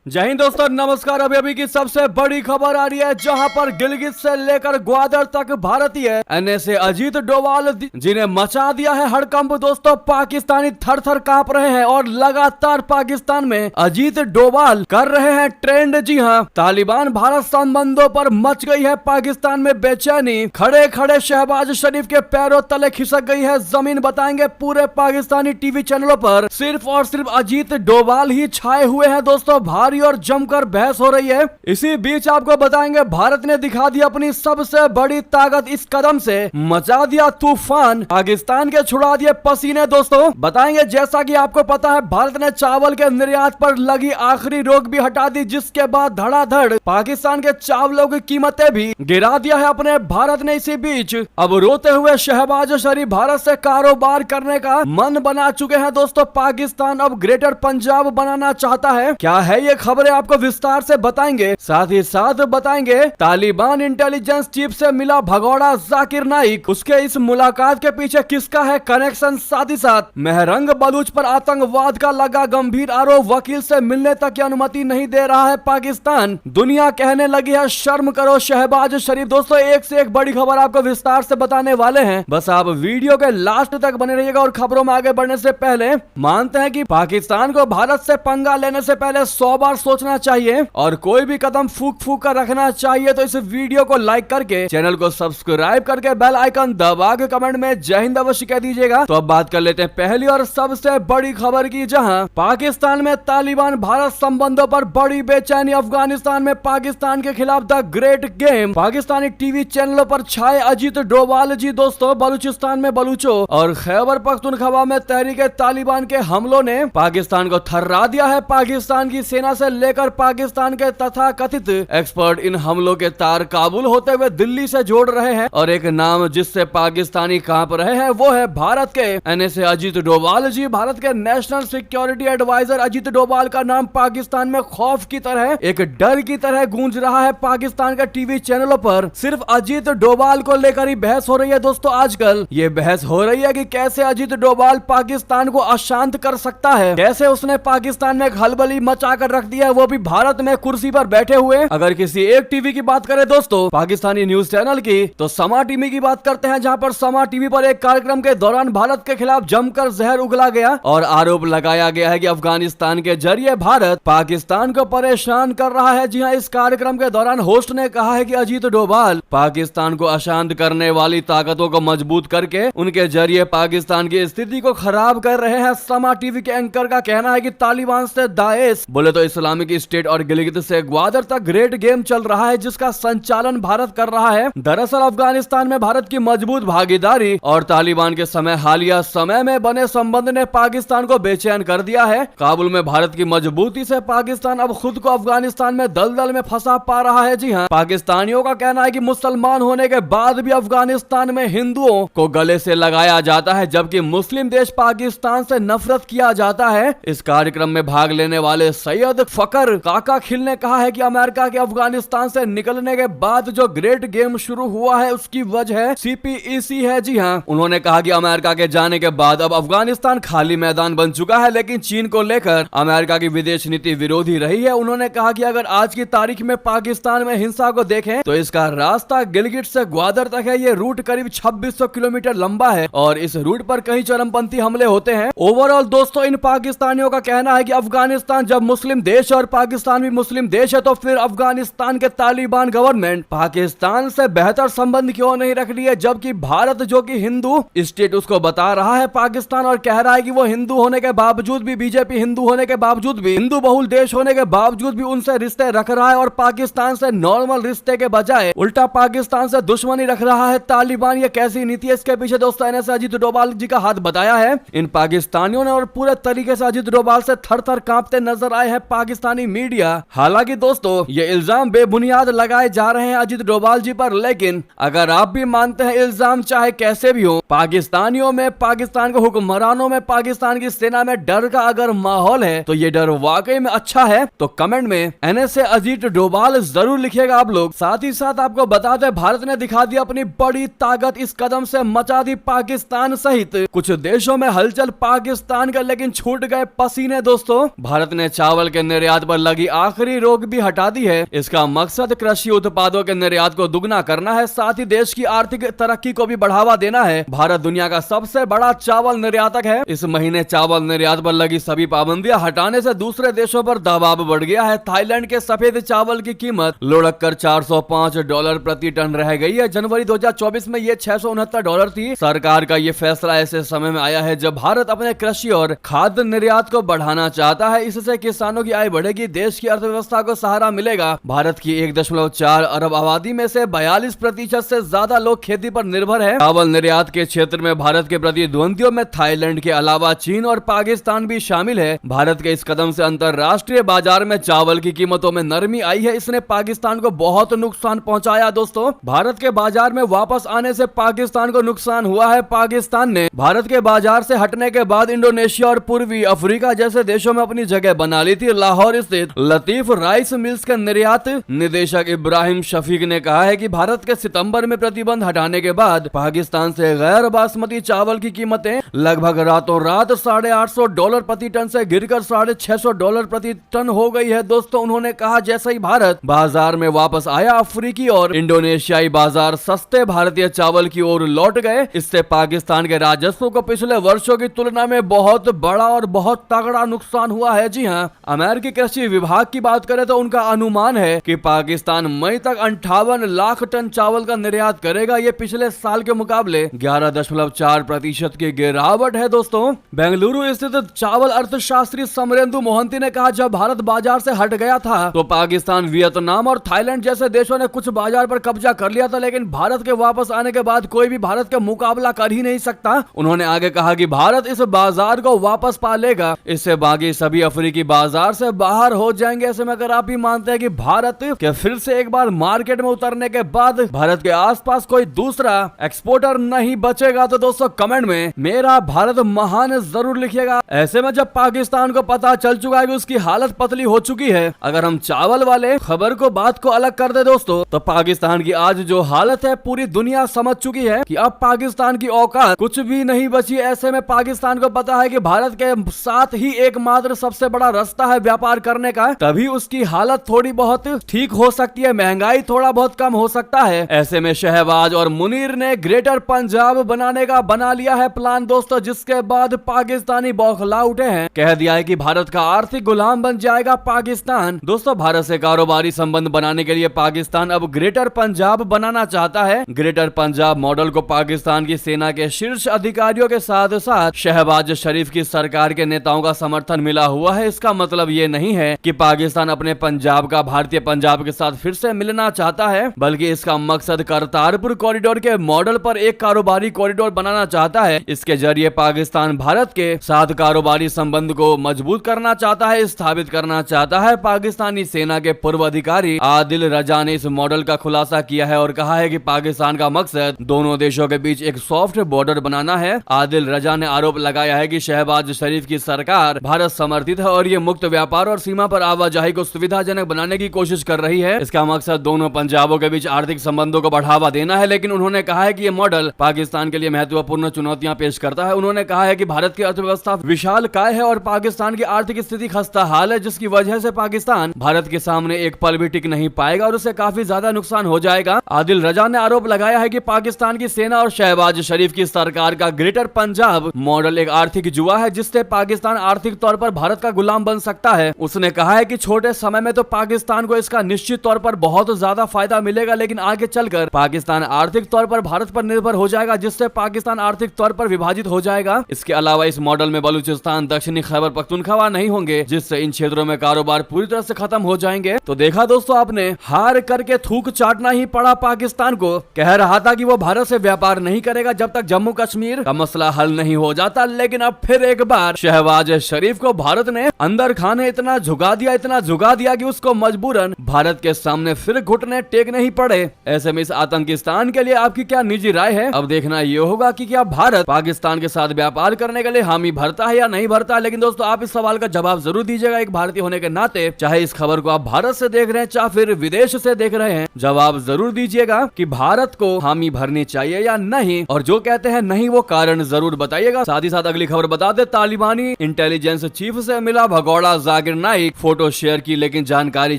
जय हिंद दोस्तों, नमस्कार। अभी की सबसे बड़ी खबर आ रही है, जहां पर गिलगित से लेकर ग्वादर तक भारतीय एनएसए अजीत डोभाल जिन्हें मचा दिया है हड़कंप। दोस्तों, पाकिस्तानी थर थर कांप रहे हैं और लगातार पाकिस्तान में अजीत डोभाल कर रहे हैं ट्रेंड। जी हां, तालिबान भारत संबंधों पर मच गई है पाकिस्तान में बेचैनी। खड़े खड़े शहबाज शरीफ के पैरों तले खिसक गई है जमीन। बताएंगे पूरे पाकिस्तानी टीवी चैनलों पर सिर्फ और सिर्फ अजीत डोभाल ही छाए हुए हैं। दोस्तों, भारी और जमकर बहस हो रही है। इसी बीच आपको बताएंगे भारत ने दिखा दी अपनी सबसे बड़ी ताकत। इस कदम से मचा दिया तूफान, पाकिस्तान के छुड़ा दिए पसीने। दोस्तों, बताएंगे जैसा कि आपको पता है, भारत ने चावल के निर्यात पर लगी आखिरी रोक भी हटा दी, जिसके बाद धड़ाधड़ पाकिस्तान के चावलों की कीमतें भी गिरा दिया है अपने भारत ने। इसी बीच अब रोते हुए शहबाज शरीफ भारत से कारोबार करने का मन बना चुके हैं। दोस्तों, पाकिस्तान अब ग्रेटर पंजाब बनाना चाहता है। क्या है ये खबरें आपको विस्तार से बताएंगे। साथ ही साथ बताएंगे तालिबान इंटेलिजेंस चीफ से मिला भगोड़ा जाकिर नाइक, उसके इस मुलाकात के पीछे किसका है कनेक्शन। साथ ही साथ मेहरंग बलूच पर आतंकवाद का लगा गंभीर आरोप, वकील से मिलने तक की अनुमति नहीं दे रहा है पाकिस्तान। दुनिया कहने लगी है शर्म करो शहबाज शरीफ। दोस्तों, एक से एक बड़ी खबर आपको विस्तार से बताने वाले हैं, बस आप वीडियो के लास्ट तक बने रहिएगा। और खबरों में आगे बढ़ने से पहले मानते हैं कि पाकिस्तान को भारत से पंगा लेने से पहले 100 बार सोचना चाहिए और कोई भी कदम फूक फूक कर रखना चाहिए। तो इस वीडियो को लाइक करके चैनल को सब्सक्राइब करके बेल आइकन दबा के कमेंट में जय हिंद अवश्य कह दीजिएगा। तो अब बात कर लेते हैं पहली और सबसे बड़ी खबर की, जहां पाकिस्तान में तालिबान भारत संबंधों पर बड़ी बेचैनी। अफगानिस्तान में पाकिस्तान के खिलाफ the great game, Pakistani TV चैनलों पर छाए अजीत डोभाल जी। दोस्तों, बलूचिस्तान में बलूचों और खैबर पख्तूनख्वा में तहरीक तालिबान के हमलों ने पाकिस्तान को थर्रा दिया है। पाकिस्तान की सेना से लेकर पाकिस्तान के तथाकथित एक्सपर्ट इन हमलों के तार काबुल होते हुए दिल्ली से जोड़ रहे हैं। और एक नाम जिससे पाकिस्तानी कांप रहे हैं वो है भारत के एनएसए अजीत डोभाल जी। भारत के national security advisor Ajit Doval का नाम पाकिस्तान में खौफ की तरह, एक डर की तरह गूंज रहा है। पाकिस्तान के टीवी चैनलों पर सिर्फ अजीत डोभाल को लेकर ही बहस हो रही है। दोस्तों, आजकल ये बहस हो रही है कि कैसे अजीत डोभाल पाकिस्तान को अशांत कर सकता है, कैसे उसने पाकिस्तान में खलबली मचा कर रख दिया है, वो भी भारत में कुर्सी पर बैठे हुए। अगर किसी एक टीवी की बात करें दोस्तों, पाकिस्तानी न्यूज चैनल की, तो समा टीवी की बात करते हैं, जहां पर समा टीवी पर एक कार्यक्रम के दौरान भारत के खिलाफ जमकर जहर उगला गया और आरोप लगाया गया है कि अफगानिस्तान के जरिए भारत पाकिस्तान को परेशान कर रहा है। जी हां, इस कार्यक्रम के दौरान होस्ट ने कहा है कि अजीत डोभाल पाकिस्तान को अशांत करने वाली ताकतों को मजबूत करके उनके जरिए पाकिस्तान की स्थिति को खराब कर रहे हैं। समा टीवी के एंकर का कहना है कि तालिबान से दाएश, बोले तो इस्लामिक स्टेट और गिलगित से ग्वादर तक ग्रेट गेम चल रहा है, जिसका संचालन भारत कर रहा है। दरअसल अफगानिस्तान में भारत की मजबूत भागीदारी और तालिबान के हालिया समय में बने संबंध ने पाकिस्तान को बेचैन कर दिया है। काबुल में भारत की मजबूती से पाकिस्तान अब खुद को अफगानिस्तान में दलदल में फंसा पा रहा है। जी हां, पाकिस्तानियों का कहना है कि मुसलमान होने के बाद भी अफगानिस्तान में हिंदुओं को गले से लगाया जाता है, जबकि मुस्लिम देश पाकिस्तान से नफरत किया जाता है। इस कार्यक्रम में भाग लेने वाले सैयद फकर काका खिल ने कहा है कि अमेरिका के अफगानिस्तान से निकलने के बाद जो ग्रेट गेम शुरू हुआ है उसकी वजह CPEC है। जी हां, उन्होंने कहा कि अमेरिका के जाने के बाद अब अफगानिस्तान खाली मैदान बन चुका है, लेकिन चीन को लेकर अमेरिका की विदेश नीति विरोधी रही है। उन्होंने कहा कि अगर आज की तारीख में पाकिस्तान में हिंसा को देखें तो इसका रास्ता गिलगिट से ग्वादर तक है। ये रूट करीब 2600 किलोमीटर लंबा है और इस रूट पर कई चरमपंथी हमले होते हैं। ओवरऑल दोस्तों, इन पाकिस्तानियों का कहना है कि अफगानिस्तान जब मुस्लिम देश और पाकिस्तान भी मुस्लिम देश है, तो फिर अफगानिस्तान के तालिबान गवर्नमेंट पाकिस्तान से बेहतर संबंध क्यों नहीं रख रही है, जबकि भारत जो कि हिंदू स्टेट उसको बता रहा है पाकिस्तान, और कह रहा है कि वो हिंदू होने के बावजूद भी, बीजेपी हिंदू होने के बावजूद भी, हिंदू बहुल देश होने के बावजूद भी उनसे रिश्ते रख रहा है और पाकिस्तान से नॉर्मल रिश्ते के बजाय उल्टा पाकिस्तान से दुश्मनी रख रहा है तालिबान। ये कैसी नीति है, इसके पीछे दोस्तों एनएसए अजीत डोभाल जी का हाथ बताया है इन पाकिस्तानियों ने, और पूरे तरीके से अजीत डोभाल से थर थर कांपते नजर आए हैं पाकिस्तानी मीडिया। हालांकि दोस्तों, ये इल्जाम बेबुनियाद लगाए जा रहे हैं अजीत डोभाल जी पर, लेकिन अगर आप भी मानते हैं इल्जाम चाहे कैसे भी हो, पाकिस्तानियों में, पाकिस्तान के हुक्मरानों में, पाकिस्तान की सेना में डर का अगर माहौल है तो ये डर वाकई में अच्छा है, तो कमेंट में एनएसए अजीत डोभाल जरूर लिखिएगा आप लोग। साथ ही साथ आपको बता दें, भारत ने दिखा दी अपनी बड़ी ताकत। इस कदम से मचा दी पाकिस्तान सहित कुछ देशों में हलचल पाकिस्तान का, लेकिन छूट गए पसीने। दोस्तों, भारत ने चावल के निर्यात पर लगी आखिरी रोक भी हटा दी है। इसका मकसद कृषि उत्पादों के निर्यात को दुगना करना है, साथ ही देश की आर्थिक तरक्की को भी बढ़ावा देना है। भारत दुनिया का सबसे बड़ा चावल निर्यातक है। इस महीने चावल निर्यात पर लगी सभी पाबंदियां हटाने से दूसरे देशों पर दबाव बढ़ गया है। थाईलैंड के सफेद चावल की कीमत लुढ़क कर $405 प्रति टन रह गई है। जनवरी 2024 में ये $669 थी। सरकार का ये फैसला ऐसे समय में आया है जब भारत अपने कृषि और खाद्य निर्यात को बढ़ाना चाहता है। इससे किसानों की आय बढ़ेगी, देश की अर्थव्यवस्था को सहारा मिलेगा। भारत की 1.4 अरब आबादी में से 42% से ज्यादा लोग खेती पर निर्भर है। चावल निर्यात के क्षेत्र में भारत के प्रतिद्वंदियों में थाईलैंड के अलावा चीन और पाकिस्तान भी शामिल है। भारत के इस कदम से अंतरराष्ट्रीय बाजार में चावल की कीमतों में नरमी आई है। इसने पाकिस्तान को बहुत नुकसान पहुंचाया। दोस्तों, भारत के बाजार में वापस आने से पाकिस्तान को नुकसान हुआ है। पाकिस्तान ने भारत के बाजार से हटने के बाद इंडोनेशिया और पूर्वी अफ्रीका जैसे देशों में अपनी जगह बना ली थी। लाहौर स्थित लतीफ राइस मिल्स के निर्यात निदेशक इब्राहिम शफीक ने कहा है कि भारत के सितंबर में प्रतिबंध हटाने के बाद पाकिस्तान से गैर बासमती चावल की कीमतें लगभग रातों रात $850 प्रति टन से गिरकर $650 प्रति टन हो गई है। दोस्तों, उन्होंने कहा जैसे ही भारत बाजार में वापस आया, अफ्रीकी और इंडोनेशियाई बाजार सस्ते भारतीय चावल की ओर लौट गए। इससे पाकिस्तान के राजस्व को पिछले वर्षों की तुलना में बहुत बड़ा और बहुत तगड़ा नुकसान हुआ है। जी हाँ, अमेरिकी कृषि विभाग की बात करें तो उनका अनुमान है कि पाकिस्तान मई तक 58 लाख टन चावल का निर्यात करेगा। ये पिछले साल के मुकाबले 11.4% की गिरावट है। दोस्तों, बेंगलुरु स्थित चावल अर्थशास्त्री समरेंदु मोहंती ने कहा जब भारत बाजार से हट गया था तो पाकिस्तान, वियतनाम और थाईलैंड जैसे देशों ने कुछ बाजार पर कब्जा कर लिया था, लेकिन भारत के वापस आने के बाद कोई भी भारत का मुकाबला कर ही नहीं सकता। उन्होंने आगे कहा कि भारत इस बाजार को वापस पा लेगा, इससे बाकी सभी अफ्रीकी बाजार से बाहर हो जाएंगे। ऐसे में अगर आप भी मानते हैं कि भारत के फिर से एक बार मार्केट में उतरने के बाद भारत के आसपास कोई दूसरा एक्सपोर्टर नहीं बचेगा तो दोस्तों कमेंट में मेरा भारत महान जरूर लिखिएगा। ऐसे में जब पाकिस्तान को पता चल चुका है कि उसकी हालत पतली हो चुकी है, अगर हम चावल वाले खबर को बात को अलग कर दे दोस्तों, तो पाकिस्तान की आज जो हालत है पूरी दुनिया समझ चुकी है कि अब पाकिस्तान की औकात कुछ भी नहीं बची। ऐसे में पाकिस्तान को पता है कि भारत के साथ ही एकमात्र सबसे बड़ा रास्ता है व्यापार करने का, तभी उसकी हालत थोड़ी बहुत ठीक हो सकती है, महंगाई थोड़ा बहुत कम हो सकता है। ऐसे में शहबाज और मुनीर ने ग्रेटर पंजाब बनाने का बना लिया है प्लान दोस्तों, जिसके बाद पाकिस्तानी बौखला उठे हैं। कह दिया है कि भारत का आर्थिक गुलाम बन जाएगा पाकिस्तान। दोस्तों, भारत से कारोबारी संबंध बनाने के लिए पाकिस्तान अब ग्रेटर पंजाब बनाना चाहता है। ग्रेटर पंजाब मॉडल को पाकिस्तान की सेना के शीर्ष अधिकारियों के साथ साथ शहबाज शरीफ की सरकार के नेताओं का समर्थन मिला हुआ है। इसका मतलब ये नहीं है कि पाकिस्तान अपने पंजाब का भारतीय पंजाब के साथ फिर से मिलना चाहता है, बल्कि इसका मकसद करतारपुर कॉरिडोर के मॉडल पर एक कारोबारी कॉरिडोर बनाना चाहता है। इसके जरिए पाकिस्तान भारत के साथ कारोबारी संबंध को मजबूत करना चाहता है, स्थापित करना चाहता है। पाकिस्तानी सेना के पूर्व अधिकारी आदिल रजा ने इस मॉडल का खुलासा किया है और कहा है कि पाकिस्तान का मकसद दोनों देशों के बीच एक सॉफ्ट बॉर्डर बनाना है। आदिल रजा ने आरोप लगाया है कि शहबाज शरीफ की सरकार भारत समर्थित है और ये मुक्त व्यापार और सीमा पर आवाजाही को सुविधाजनक बनाने की कोशिश कर रही है। इसका मकसद दोनों पंजाबों के बीच आर्थिक संबंधों को बढ़ावा देना है, लेकिन उन्होंने कहा है कि ये मॉडल पाकिस्तान के लिए महत्वपूर्ण चुनौतियां पेश करता है। उन्होंने कहा है कि भारत की अर्थव्यवस्था विशालकाय है और पाकिस्तान की आर्थिक स्थिति खस्ता हाल है, जिसकी वजह से पाकिस्तान भारत के सामने एक पल भी टिक नहीं पाएगा और उसे काफी ज्यादा नुकसान हो जाएगा। आदिल रजा ने आरोप लगाया है कि पाकिस्तान की सेना और शहबाज शरीफ की सरकार का ग्रेटर पंजाब मॉडल एक आर्थिक जुआ है, जिससे पाकिस्तान आर्थिक तौर पर भारत का गुलाम बन सकता है। उसने कहा है कि छोटे समय में तो पाकिस्तान को इसका निश्चित तौर पर बहुत ज्यादा फायदा मिलेगा, लेकिन आगे चलकर पाकिस्तान आर्थिक तौर पर भारत पर निर्भर हो जाएगा, जिससे पाकिस्तान आर्थिक तौर पर विभाजित हो जाएगा। इसके अलावा इस मॉडल में बलूचिस्तान, दक्षिणी खैबर पख्तूनख्वा नहीं होंगे, जिससे इन क्षेत्रों में कारोबार पूरी तरह से खत्म हो जाएंगे। तो देखा दोस्तों आपने, हार करके थूक चाटना ही पड़ा पाकिस्तान को। कह रहा था कि वो भारत से व्यापार नहीं करेगा जब तक जम्मू कश्मीर का मसला हल नहीं हो जाता, लेकिन अब फिर एक बार शहबाज शरीफ को भारत ने अंदर खाने इतना झुका दिया कि उसको मजबूरन भारत के सामने फिर घुटने टेकने ही पड़े। ऐसे में इस आतंकिस्तान के लिए आपकी क्या निजी राय है? अब देखना ये होगा कि क्या भारत पाकिस्तान के साथ व्यापार करने के लिए हामी भरता है या नहीं भरता। लेकिन दोस्तों, आप इस सवाल का जवाब जरूर दीजिएगा एक भारतीय होने के नाते, चाहे इस खबर को आप भारत से देख रहे हैं चाहे फिर विदेश से देख रहे हैं। जवाब जरूर दीजिएगा कि भारत को हामी भरनी चाहिए या नहीं, और जो कहते हैं नहीं वो कारण जरूर बताइएगा। साथ ही साथ अगली खबर बता दे, तालिबानी इंटेलिजेंस चीफ से मिला भगौड़ा जाकिर नाइक फोटो शेयर की लेकिन जानकारी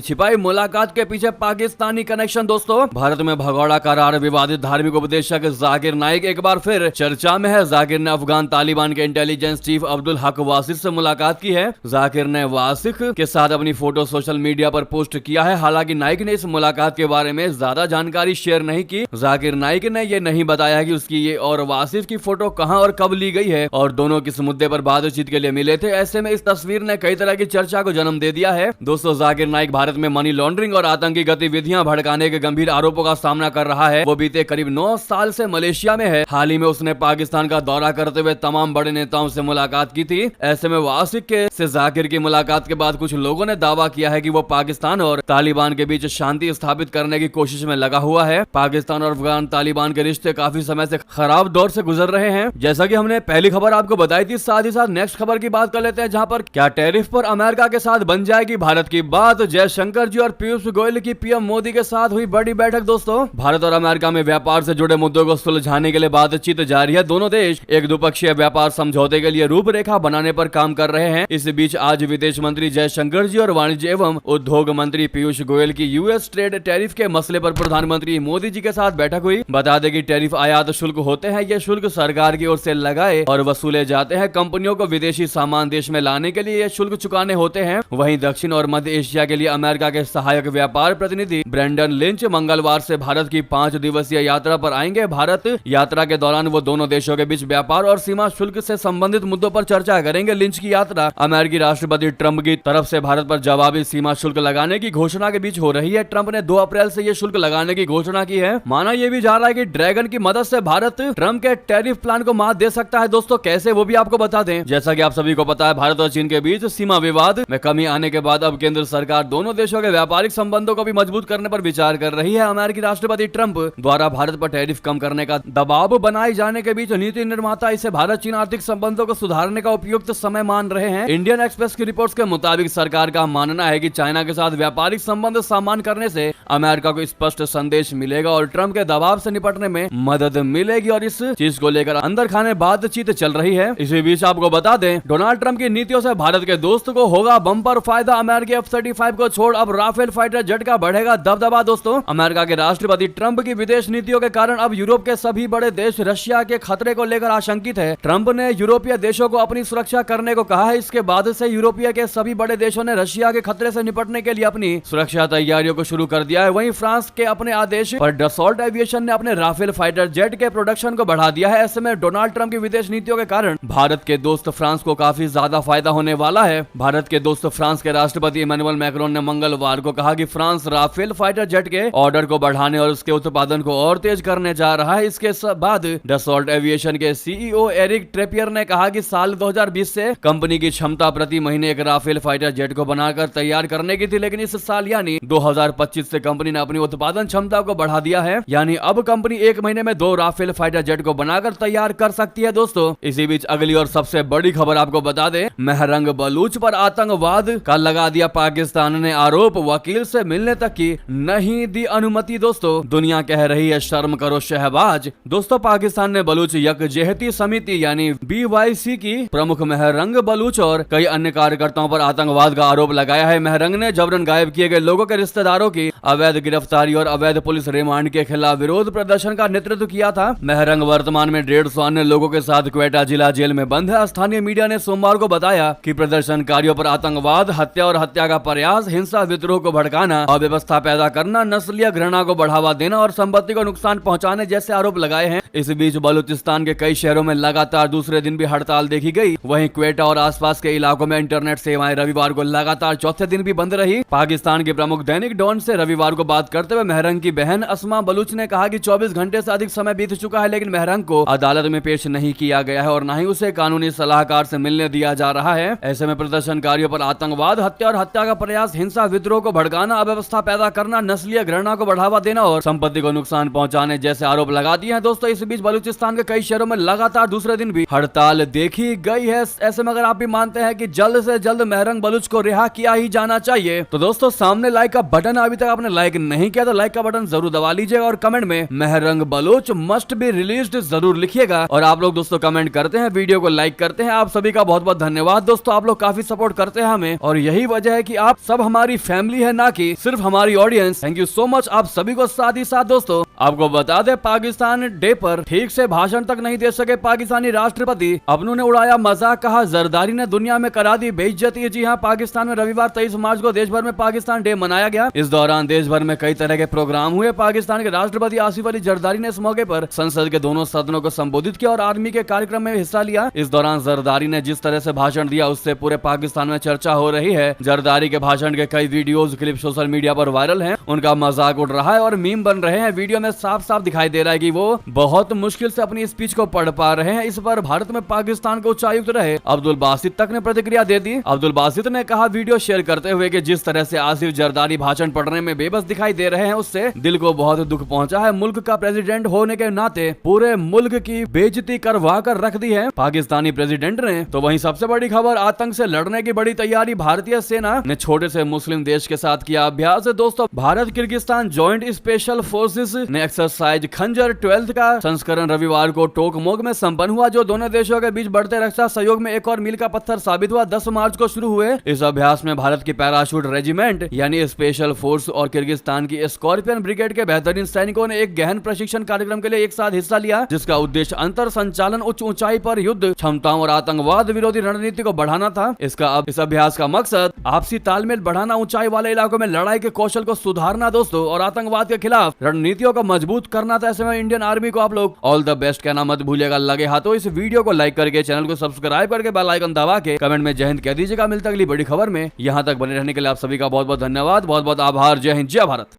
छिपाई, मुलाकात के पीछे पाकिस्तानी कनेक्शन। दोस्तों, भारत में भगोड़ा करार विवादित धार्मिक उपदेशक जाकिर नाइक एक बार फिर चर्चा में है। जाकिर ने अफगान तालिबान के इंटेलिजेंस चीफ अब्दुल हक वासिक से मुलाकात की है। जाकिर ने वासिक के साथ अपनी फोटो सोशल मीडिया पर पोस्ट किया है। हालांकि नाइक ने इस मुलाकात के बारे में ज्यादा जानकारी शेयर नहीं की। जाकिर नाइक ने यह नहीं बताया कि उसकी ये और वासिफ की फोटो कहां और कब ली गई है और दोनों किस मुद्दे पर बातचीत के लिए मिले थे। ऐसे में इस तस्वीर ने कई तरह की चर्चा को जन्म दे दिया है। दोस्तों, जाकिर नाइक भारत में मनी लॉन्ड्रिंग और आतंकी गतिविधियां भड़काने के गंभीर आरोपों का सामना कर रहा है। वो बीते करीब 9 साल से मलेशिया में है। हाल ही में उसने पाकिस्तान का दौरा करते हुए तमाम बड़े नेताओं से मुलाकात की थी। ऐसे में वासिक के से जाकिर की मुलाकात के बाद कुछ लोगों ने दावा किया है कि वो पाकिस्तान और तालिबान के बीच शांति स्थापित करने की कोशिश में लगा हुआ है। पाकिस्तान और अफगान तालिबान के रिश्ते काफी समय से खराब दौर से गुजर रहे हैं, जैसा कि हमने पहली खबर आपको बताई थी। साथ ही साथ नेक्स्ट खबर की बात कर लेते हैं, जहां पर क्या टैरिफ पर अमेरिका के साथ बन जाएगी भारत की बात। जयशंकर जी और पीयूष गोयल की पीएम मोदी के साथ हुई बड़ी बैठक। दोस्तों, भारत और अमेरिका में व्यापार से जुड़े मुद्दों को सुलझाने के लिए बातचीत जारी है। दोनों देश एक द्विपक्षीय व्यापार समझौते के लिए रूपरेखा बनाने पर काम कर रहे हैं। इस बीच आज विदेश मंत्री जयशंकर जी और वाणिज्य एवं उद्योग मंत्री पीयूष गोयल की यूएस ट्रेड टैरिफ के मसले पर प्रधानमंत्री मोदी जी के साथ बैठक हुई। बता दें कि टैरिफ आयात शुल्क होते हैं। ये शुल्क सरकार की ओर से लगाए और वसूले जाते हैं। कंपनियों को विदेशी सामान देश में लाने के लिए ये शुल्क चुकाने होते हैं। वहीं दक्षिण और मध्य एशिया के लिए अमेरिका के सहायक व्यापार प्रतिनिधि ब्रेंडन लिंच मंगलवार से भारत की 5 दिवसीय यात्रा पर आएंगे। भारत यात्रा के दौरान वो दोनों देशों के बीच व्यापार और सीमा शुल्क से संबंधित मुद्दों पर चर्चा करेंगे। लिंच की यात्रा अमेरिकी राष्ट्रपति ट्रंप की तरफ से भारत पर जवाबी सीमा शुल्क लगाने की घोषणा के बीच हो रही है। ट्रंप ने 2 अप्रैल से ये शुल्क लगाने की घोषणा की है। माना यह भी जा रहा है कि ड्रैगन की मदद से भारत ट्रंप के टैरिफ प्लान को मात दे सकता है। दोस्तों, कैसे वो भी आपको बता दें। जैसा कि आप सभी को पता है, भारत और चीन के बीच सीमा विवाद में कमी आने के बाद अब केंद्र सरकार दोनों देशों के व्यापारिक संबंधों को भी मजबूत करने पर विचार कर रही है। अमेरिकी राष्ट्रपति ट्रंप द्वारा भारत पर टैरिफ कम करने का दबाव बनाए जाने के बीच नीति निर्माता इसे भारत चीन आर्थिक संबंधों को सुधारने का उपयुक्त समय मान रहे हैं। इंडियन एक्सप्रेस की रिपोर्ट्स के मुताबिक सरकार का मानना है कि चाइना के साथ व्यापारिक संबंध सामान्य करने से अमेरिका को स्पष्ट संदेश मिलेगा और ट्रंप के दबाव से निपटने में मदद मिलेगी और इस चीज को लेकर अंदर खाने बातचीत चल रही है। इसी बीच आपको बता दें, डोनाल्ड ट्रंप की नीतियों से भारत के दोस्त को होगा बम्पर फायदा। अमेरिकी F-35 को छोड़ अब राफेल फाइटर जेट का बढ़ेगा दबदबा। दोस्तों, अमेरिका के राष्ट्रपति ट्रंप की विदेश नीतियों के कारण अब यूरोप के सभी बड़े देश रशिया के खतरे को लेकर आशंकित है। ट्रंप ने यूरोपीय देशों को अपनी सुरक्षा करने को कहा है। इसके बाद से यूरोपीय के सभी बड़े देशों ने रशिया के खतरे से निपटने के लिए अपनी सुरक्षा तैयारियों को शुरू कर दिया है। वहीं फ्रांस के अपने आदेश पर डसॉल्ट एविएशन ने अपने राफेल फाइटर जेट के प्रोडक्शन को बढ़ा दिया है। ऐसे में डोनाल्ड ट्रंप की विदेश नीतियों के कारण भारत के दोस्त फ्रांस को काफी ज्यादा फायदा होने वाला है। भारत के दोस्त फ्रांस के राष्ट्रपति इमैनुअल मैक्रोन ने मंगलवार को कहा कि फ्रांस राफेल फाइटर जेट के ऑर्डर को बढ़ाने और उसके उत्पादन को और तेज करने जा रहा है। इसके बाद डसॉल्ट एविएशन के सीईओ एरिक ट्रेपियर ने कहा कि साल 2020 से कंपनी की क्षमता प्रति महीने एक राफेल फाइटर जेट को बनाकर तैयार करने की थी, लेकिन इस साल यानी 2025 से कंपनी ने अपनी उत्पादन क्षमता को बढ़ा दिया है। यानी अब कंपनी 1 महीने में 2 राफेल फाइटर जेट को बनाकर तैयार कर सकती है। दोस्तों, इसी बीच अगली और सबसे बड़ी खबर आपको बता दें, महरंग बलूच पर आतंकवाद का लगा दिया पाकिस्तान ने आरोप, वकील से मिलने तक की नहीं दी अनुमति। दोस्तों, दुनिया कह रही है शर्म करो शहबाज। दोस्तों, पाकिस्तान ने बलूच यकजहती समिति यानी BYC की प्रमुख महरंग बलूच और कई अन्य कार्यकर्ताओं पर आतंकवाद का आरोप लगाया है। महरंग ने जबरन गायब किए गए लोगों के रिश्तेदारों की अवैध गिरफ्तारी और अवैध पुलिस रिमांड के खिलाफ विरोध प्रदर्शन का नेतृत्व किया था। महरंग वर्तमान में 150 अन्य लोगों के साथ क्वेटा जिला जेल में बंद है। स्थानीय मीडिया ने सोमवार को बताया कि प्रदर्शनकारियों पर आतंकवाद, हत्या और हत्या का प्रयास, हिंसा, विद्रोह को भड़काना, अव्यवस्था पैदा करना, नस्लीय घृणा को बढ़ावा देना और संपत्ति को नुकसान पहुंचाने जैसे आरोप लगाए हैं। इस बीच बलूचिस्तान के कई शहरों में लगातार दूसरे दिन भी हड़ताल देखी गई। वहीं क्वेटा और आसपास के इलाकों में इंटरनेट सेवाएं रविवार को लगातार चौथे दिन भी बंद रही। पाकिस्तान के प्रमुख दैनिक डॉन से रविवार को बात करते हुए महरंग की बहन अस्मा बलूच ने कहा कि 24 घंटे से अधिक समय बीत चुका है, लेकिन महरंग को अदालत में पेश नहीं किया गया है और न ही उसे कानूनी सलाहकार से मिलने दिया जा रहा है। ऐसे में प्रदर्शनकारियों पर आतंकवाद, हत्या और हत्या का प्रयास, हिंसा, विद्रोह को भड़काना, अव्यवस्था पैदा करना, नस्लीय घृणा को बढ़ावा देना और संपत्ति को नुकसान पहुंचाने जैसे आरोप लगा दिए हैं। दोस्तों, इस बीच बलूचिस्तान के कई शहरों में लगातार दूसरे दिन भी हड़ताल देखी गई है। ऐसे में अगर आप भी मानते हैं कि जल्द से जल्द महरंग बलूच को रिहा किया ही जाना चाहिए, तो दोस्तों सामने लाइक का बटन अभी तक आपने लाइक नहीं किया तो लाइक का बटन जरूर दबा लीजिएगा और कमेंट में Mahrang Baloch must be released जरूर लिखिएगा। और आप लोग दोस्तों कमेंट करते हैं, वीडियो को लाइक करते हैं, आप सभी का बहुत बहुत धन्यवाद। दोस्तों, आप लोग काफी सपोर्ट करते करते हैं हमें, और यही वजह है कि आप सब हमारी फैमिली है, ना कि सिर्फ हमारी audience. Thank you so much आप सभी को। साथ ही साथ दोस्तों आपको बता दे, पाकिस्तान डे पर ठीक से भाषण तक नहीं दे सके पाकिस्तानी राष्ट्रपति, अपनों ने उड़ाया मजाक, कहा जरदारी ने दुनिया में करा दी बेइज्जती। जी हाँ, पाकिस्तान में रविवार 23 मार्च को देश भर में पाकिस्तान डे मनाया गया। इस दौरान देश भर में कई तरह के प्रोग्राम हुए। पाकिस्तान के राष्ट्रपति आसिफ अली जरदारी ने इस मौके पर संसद के दोनों सदनों को संबोधित किया और आर्मी के कार्यक्रम में हिस्सा लिया। इस दौरान जरदारी ने जिस तरह से भाषण दिया उससे पूरे पाकिस्तान में चर्चा हो रही है। जरदारी के भाषण के कई वीडियोस क्लिप सोशल मीडिया पर वायरल हैं, उनका मजाक उड़ रहा है और मीम बन रहे हैं। वीडियो में साफ साफ दिखाई दे रहा है कि वो बहुत मुश्किल से अपनी स्पीच को पढ़ पा रहे हैं। इस पर भारत में पाकिस्तान के उच्चायुक्त रहे अब्दुल बासित तक ने प्रतिक्रिया दे दी। अब्दुल बासित ने कहा वीडियो शेयर करते हुए कि जिस तरह से आसिफ जरदारी भाषण पढ़ने में बेबस दिखाई दे रहे हैं उससे दिल को बहुत दुख पहुंचा है। मुल्क का प्रेसिडेंट होने के नाते पूरे मुल्क की बेइज्जती करवा कर रख दी है पाकिस्तानी प्रेसिडेंट ने। तो वहीं सबसे बड़ी खबर, आतंक से लड़ने की बड़ी तैयारी, भारतीय सेना ने छोटे से मुस्लिम देश के साथ किया अभ्यास। दोस्तों Bharat Kyrgyzstan joint special forces ने एक्सरसाइज खंजर 12 का संस्करण रविवार को टोकमोग में संपन्न हुआ, जो दोनों देशों के बीच बढ़ते रक्षा सहयोग में एक और मील का पत्थर साबित हुआ। 10 मार्च को शुरू हुए इस अभ्यास में भारत की पैराशूट रेजिमेंट यानी स्पेशल फोर्स और किर्गिस्तान की स्कॉर्पियन ब्रिगेड के बेहतरीन सैनिकों ने एक गहन प्रशिक्षण कार्यक्रम के लिए एक साथ हिस्सा लिया, जिसका उद्देश्य अंतर संचालन, उच्च ऊंचाई पर युद्ध क्षमताओं और आतंकवाद विरोधी रणनीति को बढ़ाना था। इस अभ्यास का मकसद आपसी तालमेल बढ़ाना, ऊंचाई वाले इलाकों में लड़ाई के कौशल को सुधारना दोस्तों, और आतंकवाद के खिलाफ रणनीतियों को मजबूत करना था। ऐसे में इंडियन आर्मी को आप लोग ऑल द बेस्ट कहना मत भूलिएगा। लगे हाथों इस वीडियो को लाइक करके, चैनल को सब्सक्राइब करके, बेल आइकन दबा के कमेंट में जय हिंद कह दीजिएगा। मिलता अगली बड़ी खबर में। यहां तक बने रहने के लिए आप सभी का बहुत बहुत धन्यवाद, बहुत बहुत आभार। जय हिंद, जय भारत।